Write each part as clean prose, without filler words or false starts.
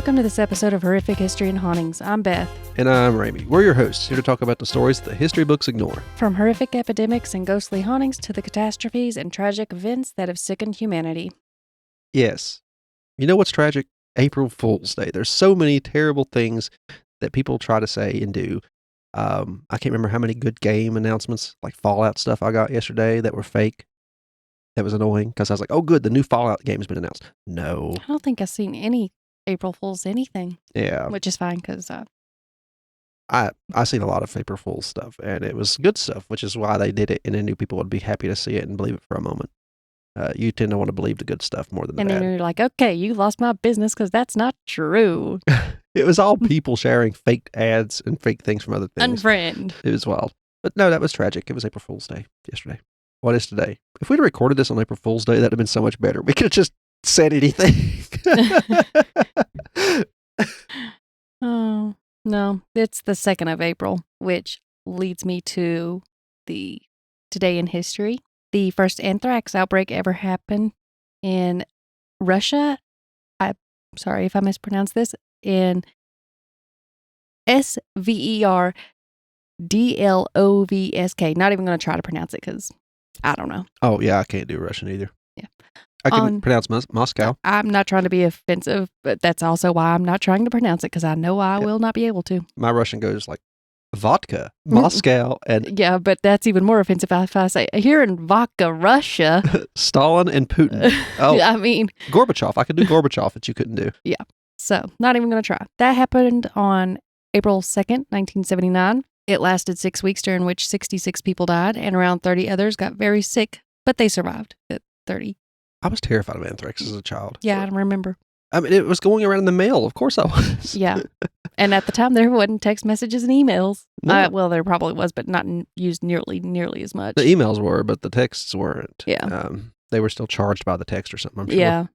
Welcome to this episode of Horrific History and Hauntings. I'm Beth. And I'm Ramey. We're your hosts, here to talk about the stories that the history books ignore. From horrific epidemics and ghostly hauntings to the catastrophes and tragic events that have sickened humanity. Yes. You know what's tragic? April Fool's Day. There's so many terrible things that people try to say and do. I can't remember how many good game announcements, like Fallout stuff I got yesterday that were fake. That was annoying because I was like, oh good, the new Fallout game has been announced. No. I don't think I've seen any April Fool's anything. Yeah. Which is fine because... I seen a lot of April Fool's stuff, and it was good stuff, which is why they did it, and I knew people would be happy to see it and believe it for a moment. You tend to want to believe the good stuff more than the bad. And then you're like, okay, you lost my business because that's not true. It was all people sharing fake ads and fake things from other things. Unfriend. It was wild. But no, that was tragic. It was April Fool's Day yesterday. What is today? If we'd have recorded this on April Fool's Day, that'd have been so much better. We could have just said anything. Oh, no. It's the 2nd of April, which leads me to the today in history. The first anthrax outbreak ever happened in Russia. I'm sorry if I mispronounced this. In Sverddlovsk. Not even going to try to pronounce it because I don't know. Oh, yeah, I can't do Russian either. Yeah. I can pronounce Moscow. I'm not trying to be offensive, but that's also why I'm not trying to pronounce it because I know I will not be able to. My Russian goes like vodka, Moscow, and... Yeah, but that's even more offensive if I say, here in Vodka, Russia. Stalin and Putin. Oh, I mean... Gorbachev. I could do Gorbachev, that you couldn't do. Yeah. So, not even going to try. That happened on April 2nd, 1979. It lasted 6 weeks, during which 66 people died, and around 30 others got very sick, but they survived at 30. I was terrified of anthrax as a child. Yeah, I remember. I mean, it was going around in the mail. Of course I was. Yeah. And at the time, there wasn't text messages and emails. No. Well, there probably was, but not used nearly as much. The emails were, but the texts weren't. Yeah. They were still charged by the text or something, I'm sure. Yeah.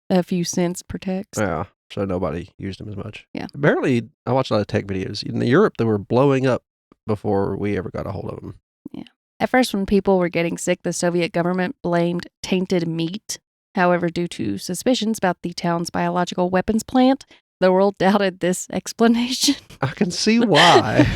A few cents per text. Yeah. So nobody used them as much. Yeah. Apparently, I watched a lot of tech videos. In Europe, they were blowing up before we ever got a hold of them. Yeah. At first, when people were getting sick, the Soviet government blamed tainted meat. However, due to suspicions about the town's biological weapons plant, the world doubted this explanation. I can see why.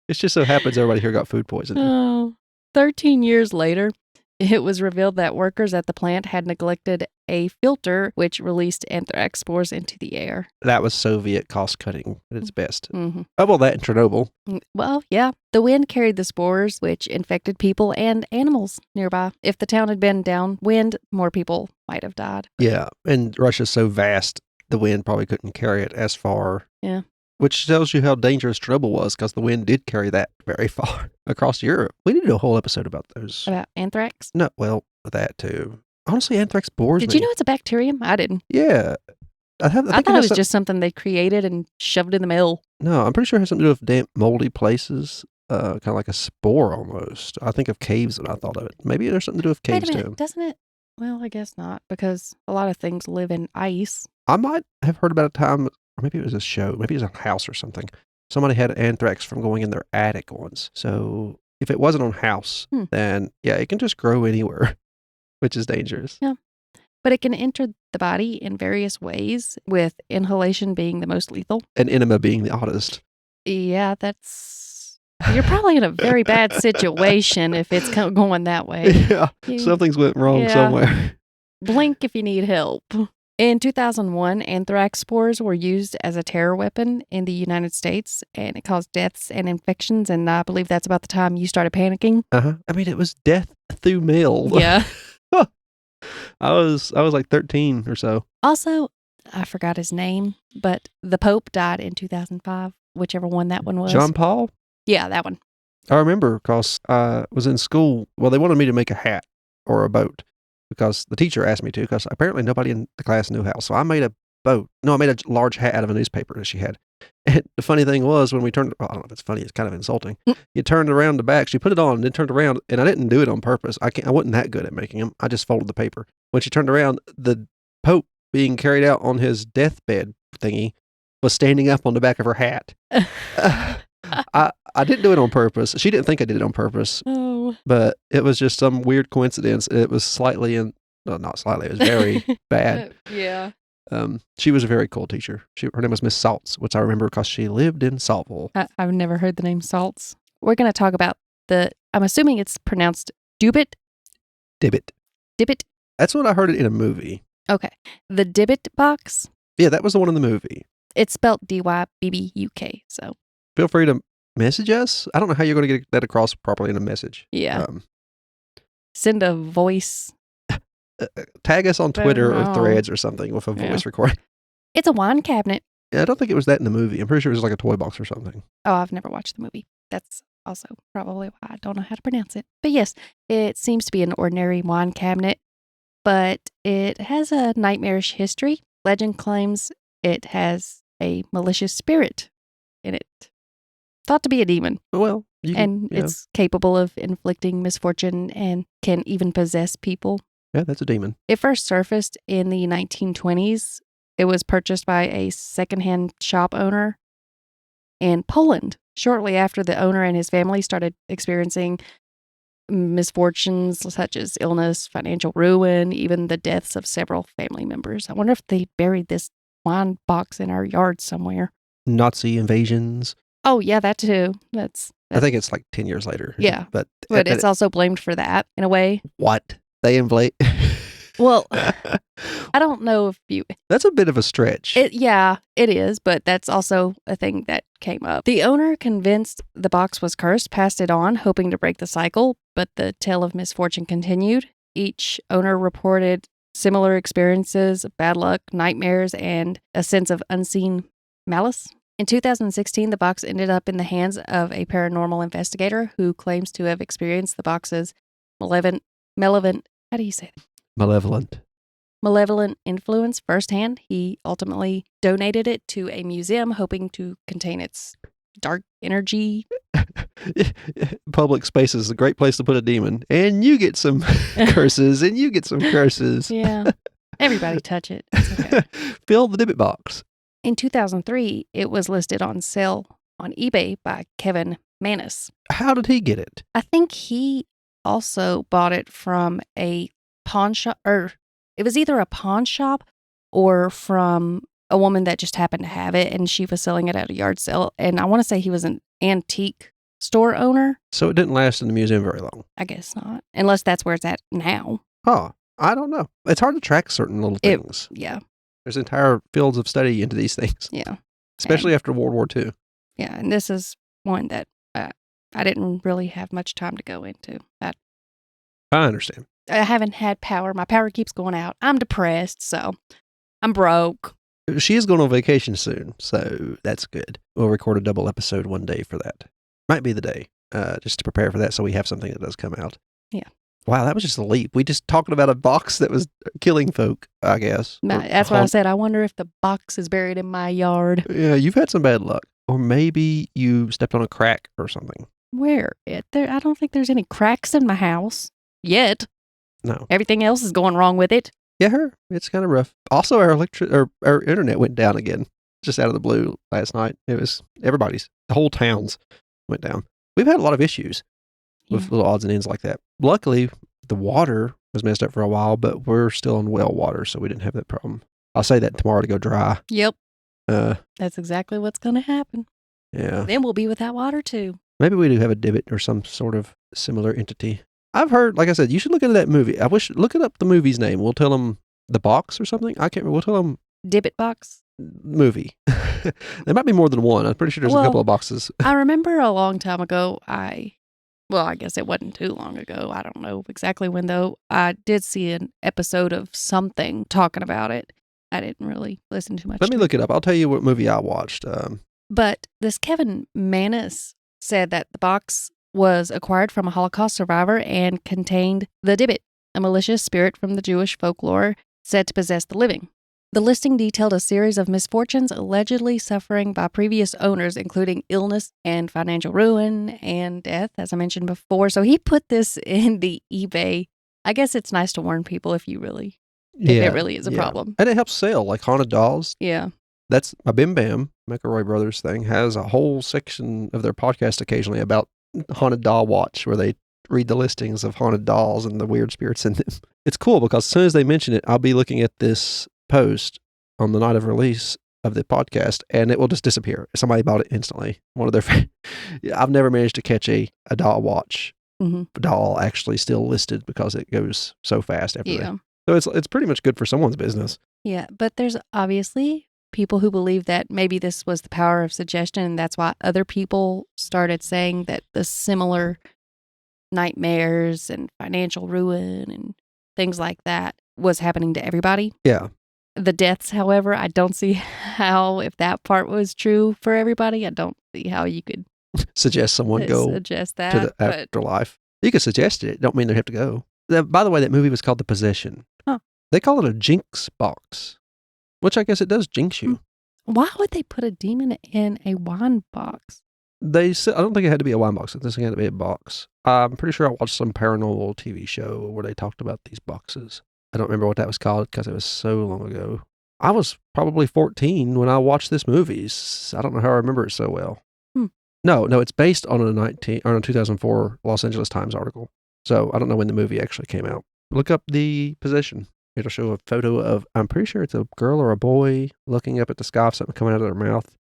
It just so happens everybody here got food poisoning. Oh, 13 years later, it was revealed that workers at the plant had neglected a filter which released anthrax spores into the air. That was Soviet cost cutting at its best. Mm-hmm. Oh, well, that in Chernobyl. Well, yeah. The wind carried the spores, which infected people and animals nearby. If the town had been downwind, more people might have died. Yeah, and Russia's so vast, the wind probably couldn't carry it as far. Yeah. Which tells you how dangerous Chernobyl was, because the wind did carry that very far across Europe. We need to do a whole episode about those. About anthrax? No, well, that too. Honestly, anthrax bores me. Did you know it's a bacterium? I didn't. Yeah. I thought it was just something they created and shoved in the mill. No, I'm pretty sure it has something to do with damp, moldy places. Kind of like a spore almost. I think of caves when I thought of it. Maybe there's something to do with caves too. Doesn't it? Well, I guess not, because a lot of things live in ice. I might have heard about a time, or maybe it was a show, maybe it was a house or something. Somebody had anthrax from going in their attic once. So if it wasn't on house, then yeah, it can just grow anywhere, which is dangerous. Yeah. But it can enter the body in various ways, with inhalation being the most lethal. And enema being the oddest. Yeah, you're probably in a very bad situation if it's going that way. Yeah, something's went wrong somewhere. Blink if you need help. In 2001, anthrax spores were used as a terror weapon in the United States, and it caused deaths and infections, and I believe that's about the time you started panicking. Uh-huh. I mean, it was death through mail. Yeah. I was like 13 or so. Also, I forgot his name, but the Pope died in 2005, whichever one that one was. John Paul? Yeah, that one. I remember because I was in school. Well, they wanted me to make a hat or a boat because the teacher asked me to, because apparently nobody in the class knew how. So I made a boat. No, I made a large hat out of a newspaper that she had. And the funny thing was, when we turned, well, I don't know if it's funny, it's kind of insulting. You turned around the back, she put it on and then turned around, and I didn't do it on purpose. I wasn't that good at making them. I just folded the paper. When she turned around, the Pope being carried out on his deathbed thingy was standing up on the back of her hat. I didn't do it on purpose. She didn't think I did it on purpose. Oh. But it was just some weird coincidence. It was slightly, not slightly, it was very bad. Yeah. She was a very cool teacher. Her name was Miss Salts, which I remember because she lived in Saltville. I've never heard the name Salts. We're going to talk about I'm assuming it's pronounced Dybbuk? Dybbuk. Dybbuk? That's what I heard it in a movie. Okay. The Dybbuk box? Yeah, that was the one in the movie. It's spelled Dybbuk, so. Feel free to message us. I don't know how you're going to get that across properly in a message. Yeah. Send a voice. Tag us on Twitter or Threads or something with a voice recording. It's a wine cabinet. Yeah, I don't think it was that in the movie. I'm pretty sure it was like a toy box or something. Oh, I've never watched the movie. That's also probably why I don't know how to pronounce it. But yes, it seems to be an ordinary wine cabinet, but it has a nightmarish history. Legend claims it has a malicious spirit in it, thought to be a demon. Well, it's capable of inflicting misfortune and can even possess people. Yeah, that's a demon. It first surfaced in the 1920s. It was purchased by a secondhand shop owner in Poland. Shortly after, the owner and his family started experiencing misfortunes such as illness, financial ruin, even the deaths of several family members. I wonder if they buried this wine box in our yard somewhere. Nazi invasions. Oh, yeah, that too. I think it's like 10 years later. Yeah. But it's also blamed for that in a way. What? They inflate? Well, I don't know if you... That's a bit of a stretch. Yeah, it is, but that's also a thing that came up. The owner, convinced the box was cursed, passed it on, hoping to break the cycle, but the tale of misfortune continued. Each owner reported similar experiences of bad luck, nightmares, and a sense of unseen malice. In 2016, the box ended up in the hands of a paranormal investigator who claims to have experienced the box's malevolent, how do you say that? Malevolent influence firsthand. He ultimately donated it to a museum, hoping to contain its dark energy. Public space is a great place to put a demon, and you get some curses, and you get some curses. Yeah, everybody touch it. It's okay. Fill the Dybbuk box. In 2003, it was listed on sale on eBay by Kevin Manus. How did he get it? I think he also bought it from a pawn shop, or it was either a pawn shop or from a woman that just happened to have it, and she was selling it at a yard sale. And I want to say he was an antique store owner. So it didn't last in the museum very long. I guess not, unless that's where it's at now. Oh, I don't know. It's hard to track certain little things. Yeah. There's entire fields of study into these things. Yeah. Especially after World War II. Yeah, and this is one that I didn't really have much time to go into. I understand. I haven't had power. My power keeps going out. I'm depressed, so I'm broke. She is going on vacation soon, so that's good. We'll record a double episode one day for that. Might be the day, just to prepare for that so we have something that does come out. Yeah. Wow, that was just a leap. We just talking about a box that was killing folk, I guess. That's why I said, I wonder if the box is buried in my yard. Yeah, you've had some bad luck. Or maybe you stepped on a crack or something. Where? I don't think there's any cracks in my house yet. No. Everything else is going wrong with it. Yeah, it's kind of rough. Also, our internet went down again, just out of the blue last night. It was the whole town's went down. We've had a lot of issues with little odds and ends like that. Luckily, the water was messed up for a while, but we're still on well water, so we didn't have that problem. I'll say that tomorrow to go dry. Yep. That's exactly what's going to happen. Yeah. Then we'll be without water too. Maybe we do have a Dybbuk or some sort of similar entity. I've heard, like I said, you should look into that movie. Looking up the movie's name. We'll tell them The Box or something. I can't remember. We'll tell them Dybbuk Box? Movie. There might be more than one. I'm pretty sure there's a couple of boxes. I remember a long time ago, I guess it wasn't too long ago. I don't know exactly when, though. I did see an episode of something talking about it. I didn't really listen too much. Let me look it up. I'll tell you what movie I watched. But this Kevin Manus said that the box was acquired from a Holocaust survivor and contained the Dybbuk, a malicious spirit from the Jewish folklore said to possess the living. The listing detailed a series of misfortunes allegedly suffering by previous owners, including illness and financial ruin and death, as I mentioned before. So he put this in the eBay. I guess it's nice to warn people if it really is a problem. And it helps sell, like haunted dolls. Yeah. That's my Bim Bam, McElroy Brothers thing, has a whole section of their podcast occasionally about Haunted Doll Watch, where they read the listings of haunted dolls and the weird spirits in them. It's cool because as soon as they mention it, I'll be looking at this post on the night of release of the podcast, and it will just disappear. Somebody bought it instantly. One of their I've never managed to catch a doll watch doll actually still listed because it goes so fast after Yeah. So it's pretty much good for someone's business. Yeah, but there's obviously people who believe that maybe this was the power of suggestion, and that's why other people started saying that the similar nightmares and financial ruin and things like that was happening to everybody. Yeah. The deaths, however, I don't see how, if that part was true for everybody, I don't see how you could Suggest someone go suggest that. to the afterlife. You could suggest it. Don't mean they have to go. By the way, that movie was called The Possession. Huh. They call it a jinx box, which I guess it does jinx you. Why would they put a demon in a wine box? They said, I don't think it had to be a wine box. I think it had to be a box. I'm pretty sure I watched some paranormal TV show where they talked about these boxes. I don't remember what that was called because it was so long ago. I was probably 14 when I watched this movie. I don't know how I remember it so well. No, it's based on a 2004 Los Angeles Times article. So I don't know when the movie actually came out. Look up The Possession. It'll show a photo of, I'm pretty sure it's a girl or a boy looking up at the sky, something coming out of their mouth,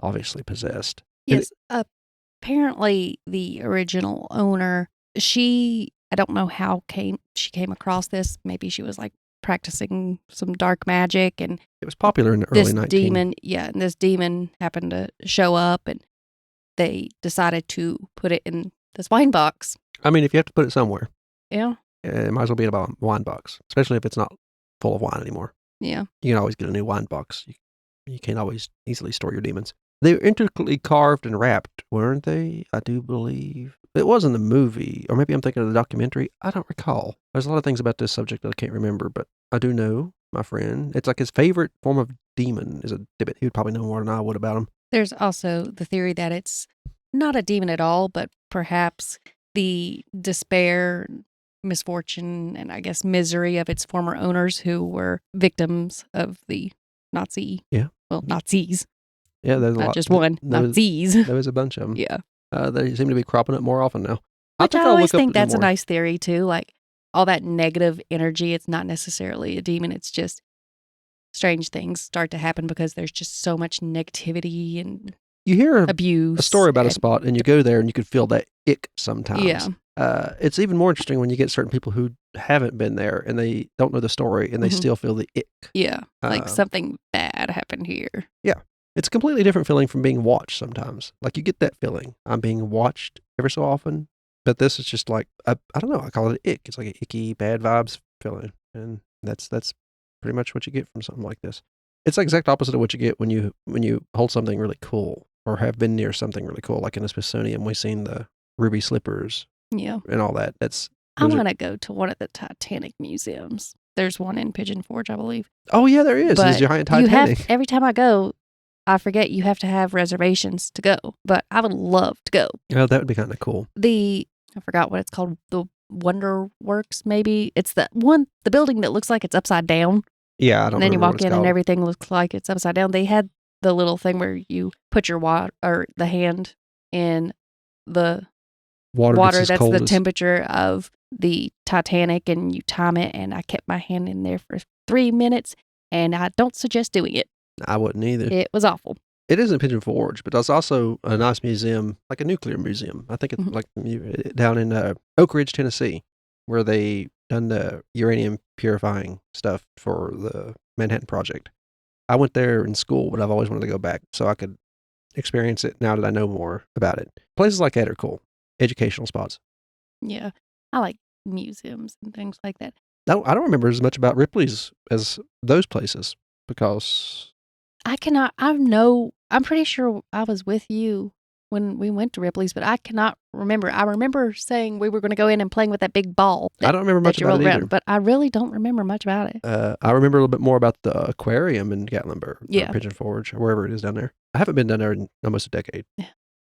obviously possessed. Yes, apparently the original owner, I don't know how she came across this. Maybe she was like practicing some dark magic, and it was popular in the early 19... and this demon happened to show up, and they decided to put it in this wine box. I mean, if you have to put it somewhere. Yeah. It might as well be in a wine box, especially if it's not full of wine anymore. Yeah. You can always get a new wine box. You can't always easily store your demons. They were intricately carved and wrapped, weren't they? I do believe. It was in the movie, or maybe I'm thinking of the documentary. I don't recall. There's a lot of things about this subject that I can't remember, but I do know my friend. It's like his favorite form of demon is a Dybbuk. He would probably know more than I would about him. There's also the theory that it's not a demon at all, but perhaps the despair, misfortune, and I guess misery of its former owners who were victims of the Nazis. Yeah, there's a lot. Not just one, Nazis. There was a bunch of them. Yeah. They seem to be cropping up more often now. Which I always think that's a nice theory, too. Like, all that negative energy, it's not necessarily a demon. It's just strange things start to happen because there's just so much negativity and you hear abuse. A story about a spot, and you go there, and you could feel that ick sometimes. Yeah. It's even more interesting when you get certain people who haven't been there, and they don't know the story, and they still feel the ick. Yeah, like something bad happened here. Yeah. It's a completely different feeling from being watched sometimes. Like, you get that feeling. I'm being watched ever so often. But this is just like, I don't know, I call it an ick. It's like an icky, bad vibes feeling. And that's pretty much what you get from something like this. It's the exact opposite of what you get when you hold something really cool or have been near something really cool. Like in the Smithsonian, we've seen the ruby slippers. Yeah. And all that. I want to go to one of the Titanic museums. There's one in Pigeon Forge, I believe. Oh, yeah, there is. There's giant Titanic. Every time I go, I forget you have to have reservations to go, but I would love to go. Oh, that would be kind of cool. I forgot what it's called, the Wonder Works, maybe. It's the building that looks like it's upside down. Yeah, I don't know. And then you walk in and everything looks like it's upside down. They had the little thing where you put your the hand in the water that's the temperature of the Titanic, and you time it, and I kept my hand in there for 3 minutes, and I don't suggest doing it. I wouldn't either. It was awful. It is in Pigeon Forge, but there's also a nice museum, like a nuclear museum. I think it's like down in Oak Ridge, Tennessee, where they done the uranium purifying stuff for the Manhattan Project. I went there in school, but I've always wanted to go back so I could experience it now that I know more about it. Places like that are cool. Educational spots. Yeah. I like museums and things like that. I don't remember as much about Ripley's as those places because... I'm pretty sure I was with you when we went to Ripley's, but I cannot remember. I remember saying we were going to go in and playing with that big ball. I don't remember much about it either. But I really don't remember much about it. I remember a little bit more about the aquarium in Gatlinburg, or Pigeon Forge, or wherever it is down there. I haven't been down there in almost a decade.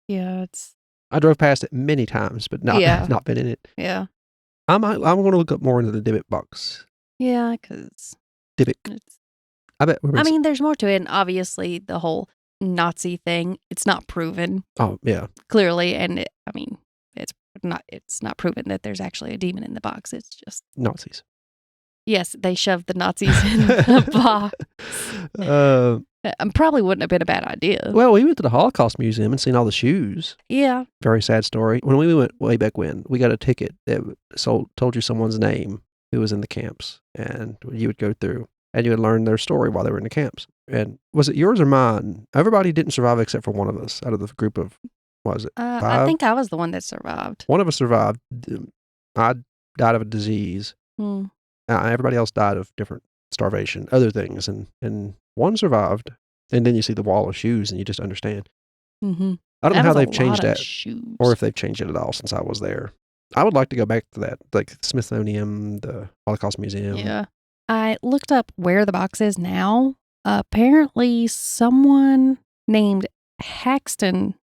Yeah, I drove past it many times, but not been in it. Yeah. I'm going to look up more into the Dybbuk box. Yeah, because... Dybbuk. I mean, there's more to it, and obviously the whole Nazi thing, it's not proven. Oh, yeah. Clearly, and it's not proven that there's actually a demon in the box. It's just... Nazis. Yes, they shoved the Nazis in the box. Probably wouldn't have been a bad idea. Well, we went to the Holocaust Museum and seen all the shoes. Yeah. Very sad story. When we went way back when, we got a ticket that told you someone's name who was in the camps, and you would go through and you would learn their story while they were in the camps. And was it yours or mine? Everybody didn't survive except for one of us out of the group of, what was it, 5? I think I was the one that survived. One of us survived. I died of a disease. Everybody else died of different starvation, other things, and one survived. And then you see the wall of shoes, and you just understand. Mm-hmm. I don't know how they've changed that, shoes. or if they've changed it at all since I was there. I would like to go back to that, like the Smithsonian, the Holocaust Museum. Yeah. I looked up where the box is now. Apparently, someone named Haxton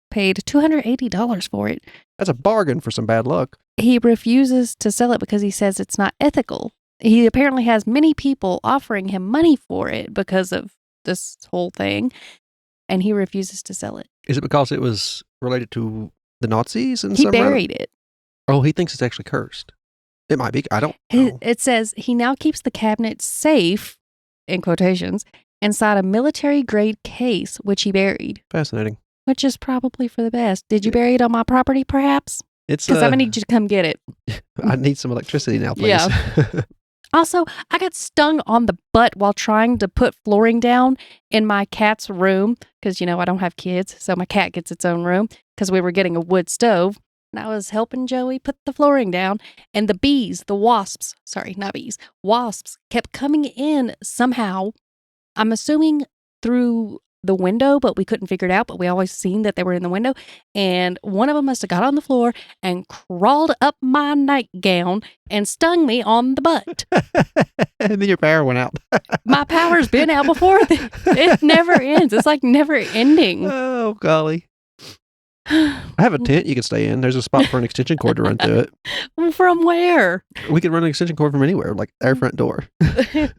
paid $280 for it. That's a bargain for some bad luck. He refuses to sell it because he says it's not ethical. He apparently has many people offering him money for it because of this whole thing, and he refuses to sell it. Is it because it was related to the Nazis? He buried it. Oh, he thinks it's actually cursed. It might be. I don't know. It says he now keeps the cabinet safe, in quotations, inside a military-grade case, which he buried. Fascinating. Which is probably for the best. Did you bury it on my property, perhaps? Because I'm going to need you to come get it. I need some electricity now, please. Yeah. Also, I got stung on the butt while trying to put flooring down in my cat's room because, I don't have kids, so my cat gets its own room because we were getting a wood stove. And I was helping Joey put the flooring down, and wasps kept coming in somehow. I'm assuming through the window, but we couldn't figure it out, but we always seen that they were in the window, and one of them must have got on the floor and crawled up my nightgown and stung me on the butt. And then your power went out. My power's been out before. It never ends. It's like never ending. Oh, golly. I have a tent you can stay in. There's a spot for an extension cord to run through it. From where? We can run an extension cord from anywhere, like our front door.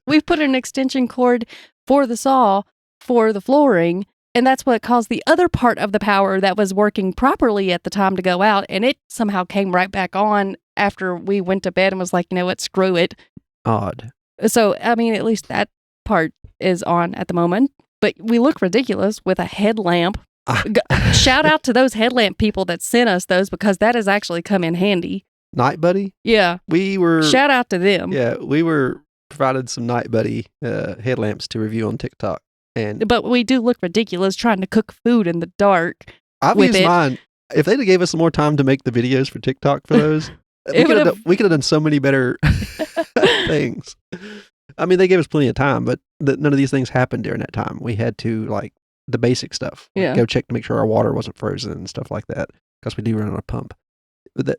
We've put an extension cord for the saw for the flooring, and that's what caused the other part of the power that was working properly at the time to go out, and it somehow came right back on after we went to bed and was like, you know what, screw it. Odd. So, I mean, at least that part is on at the moment, but we look ridiculous with a headlamp. Shout out to those headlamp people that sent us those, because that has actually come in handy. Night Buddy? Yeah. Shout out to them. Yeah, we were provided some Night Buddy headlamps to review on TikTok. But we do look ridiculous trying to cook food in the dark. I've used mine. If they'd have gave us some more time to make the videos for TikTok for those, we could have done so many better things. I mean, they gave us plenty of time, but none of these things happened during that time. We had to, like, the basic stuff. Yeah. Go check to make sure our water wasn't frozen and stuff like that, because we do run on a pump.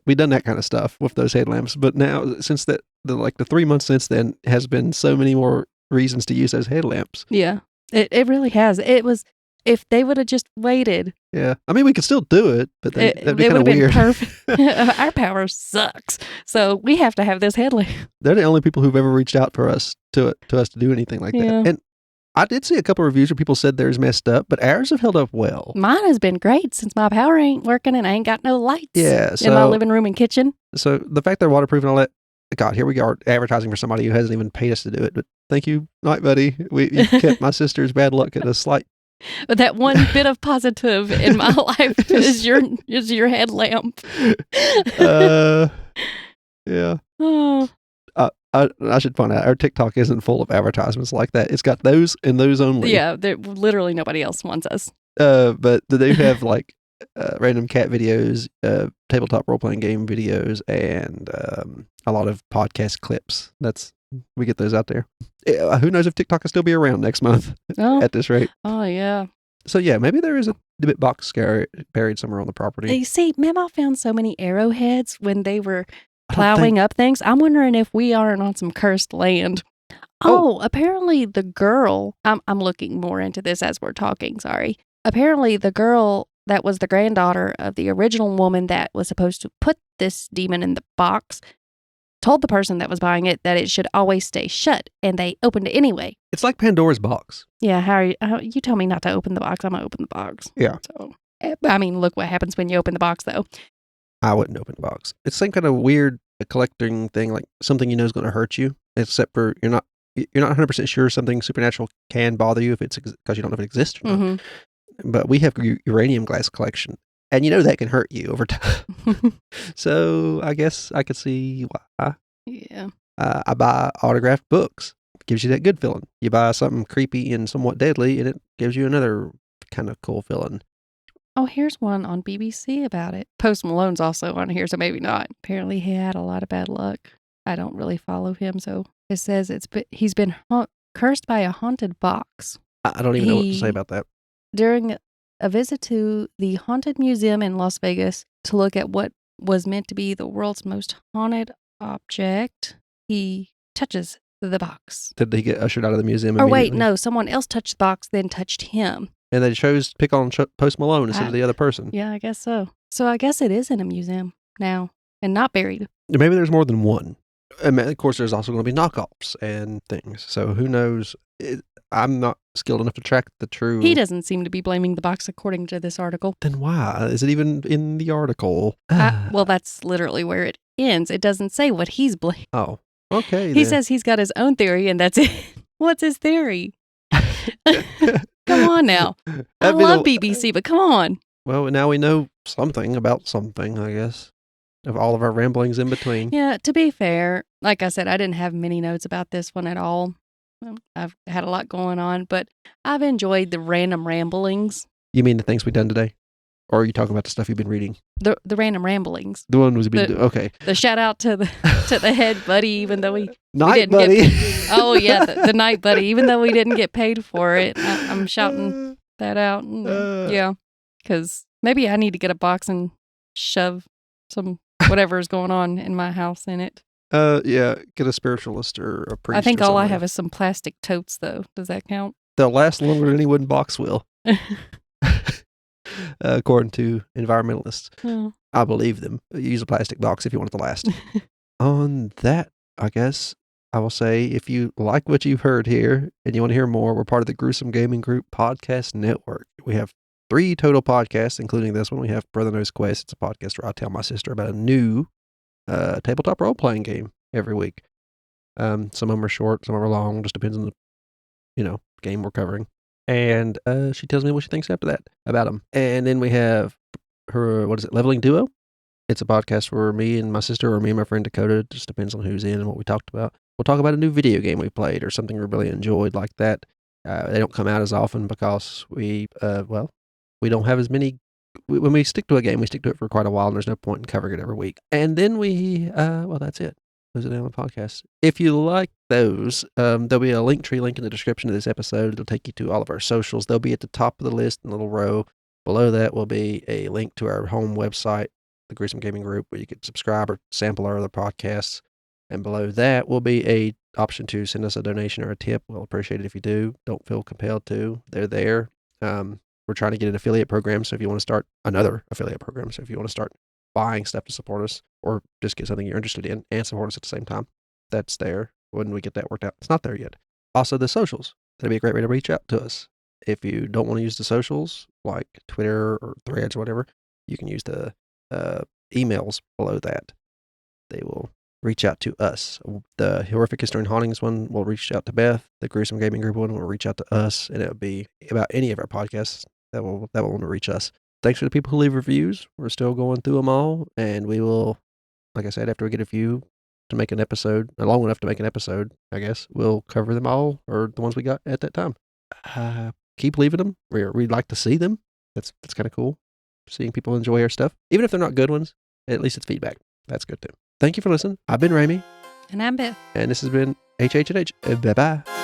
We've done that kind of stuff with those headlamps. But now, since the 3 months since then, has been so many more reasons to use those headlamps. Yeah. It really has. It was, if they would have just waited. Yeah. I mean, we could still do it, but that'd be kind of weird. Perfect. Our power sucks. So we have to have this headlamp. They're the only people who've ever reached out for us to do anything like that. And I did see a couple of reviews where people said theirs messed up, but ours have held up well. Mine has been great since my power ain't working and I ain't got no lights in my living room and kitchen. So the fact they're waterproof and all that, God, here we are advertising for somebody who hasn't even paid us to do it. But thank you, Night Buddy. You kept my sister's bad luck at a slight. But that one bit of positive in my life is your headlamp. Yeah. Oh. I should point out, our TikTok isn't full of advertisements like that. It's got those and those only. Yeah, literally nobody else wants us. But they have like random cat videos, tabletop role-playing game videos, and a lot of podcast clips. We get those out there. Who knows if TikTok will still be around next month at this rate. Oh, yeah. So, yeah, maybe there is a Dybbuk box buried somewhere on the property. You see, Mama found so many arrowheads when they were plowing up things. I'm wondering if we aren't on some cursed land. Oh, apparently the girl, I'm looking more into this as we're talking, sorry. Apparently the girl that was the granddaughter of the original woman that was supposed to put this demon in the box told the person that was buying it that it should always stay shut, and they opened it anyway. It's like Pandora's box. Yeah, you tell me not to open the box, I'm going to open the box. Yeah. So, I mean, look what happens when you open the box, though. I wouldn't open the box. It's some kind of weird collecting thing, like something you know is going to hurt you. except for you're not 100% sure something supernatural can bother you if it's because you don't know if it exists or not. Mm-hmm. But we have uranium glass collection, and that can hurt you over time. So I guess I could see why. Yeah. I buy autographed books. It gives you that good feeling. You buy something creepy and somewhat deadly, and it gives you another kind of cool feeling. Oh, here's one on BBC about it. Post Malone's also on here, so maybe not. Apparently, he had a lot of bad luck. I don't really follow him, so it says he's been cursed by a haunted box. I don't even know what to say about that. During a visit to the Haunted Museum in Las Vegas to look at what was meant to be the world's most haunted object, he touches the box. Did he get ushered out of the museum Or immediately? wait, no, someone else touched the box, then touched him. And they chose to pick on Post Malone instead of the other person. Yeah, I guess so. So I guess it is in a museum now and not buried. Maybe there's more than one. And of course, there's also going to be knockoffs and things. So who knows? I'm not skilled enough to track the true. He doesn't seem to be blaming the box according to this article. Then why? Is it even in the article? Well, that's literally where it ends. It doesn't say what he's blaming. Oh, okay. He says he's got his own theory and that's it. What's his theory? Come on now. I love BBC, but come on. Well, now we know something about something, I guess, of all of our ramblings in between. Yeah, to be fair, like I said, I didn't have many notes about this one at all. I've had a lot going on, but I've enjoyed the random ramblings. You mean the things we've done today? Or are you talking about the stuff you've been reading? The random ramblings. The one was okay. The shout out to the head buddy, even though we night didn't buddy. Oh yeah, the night buddy. Even though we didn't get paid for it, I'm shouting that out. Yeah, because maybe I need to get a box and shove some whatever is going on in my house in it. Yeah, get a spiritualist or a priest. I think all I have is some plastic totes, though. Does that count? They'll last longer than any wooden box will. According to environmentalists. Oh. I believe them. Use a plastic box if you want it to last. On that, I guess I will say, if you like what you've heard here and you want to hear more, we're part of the Gruesome Gaming Group podcast network. We have 3 total podcasts, including this one. We have Brother Knows Quest. It's a podcast where I tell my sister about a new tabletop role-playing game every week. Some of them are short, some of them are long. Just depends on the game we're covering. And she tells me what she thinks after that about them. And then we have her, Leveling Duo? It's a podcast where me and my sister or me and my friend Dakota, it just depends on who's in and what we talked about. We'll talk about a new video game we played or something we really enjoyed like that. They don't come out as often because we don't have as many. When we stick to a game, we stick to it for quite a while, and there's no point in covering it every week. And then that's it. Those are the only podcasts. If you like those, there'll be a Linktree link in the description of this episode. It'll take you to all of our socials. They'll be at the top of the list in a little row. Below that will be a link to our home website, the Gruesome Gaming Group, where you can subscribe or sample our other podcasts. And below that will be a option to send us a donation or a tip. We'll appreciate it if you do. Don't feel compelled to. They're there. We're trying to get an affiliate program, so if you want to start another affiliate program, so if you want to start buying stuff to support us or just get something you're interested in and support us at the same time, that's there when we get that worked out. It's not there yet. Also, the socials. That'd be a great way to reach out to us. If you don't want to use the socials, like Twitter or Threads or whatever, you can use the emails below that. They will reach out to us. The Horrific History and Hauntings one will reach out to Beth. The Gruesome Gaming Group one will reach out to us, and it'll be about any of our podcasts that will want to reach us. Thanks for the people who leave reviews. We're still going through them all, and we will, like I said, after we get a few to make an episode, long enough to make an episode, I guess, we'll cover them all, or the ones we got at that time. Keep leaving them. We'd like to see them. That's kind of cool, seeing people enjoy our stuff. Even if they're not good ones, at least it's feedback. That's good too. Thank you for listening. I've been Ramey. And I'm Beth. And this has been HH&H. Bye-bye.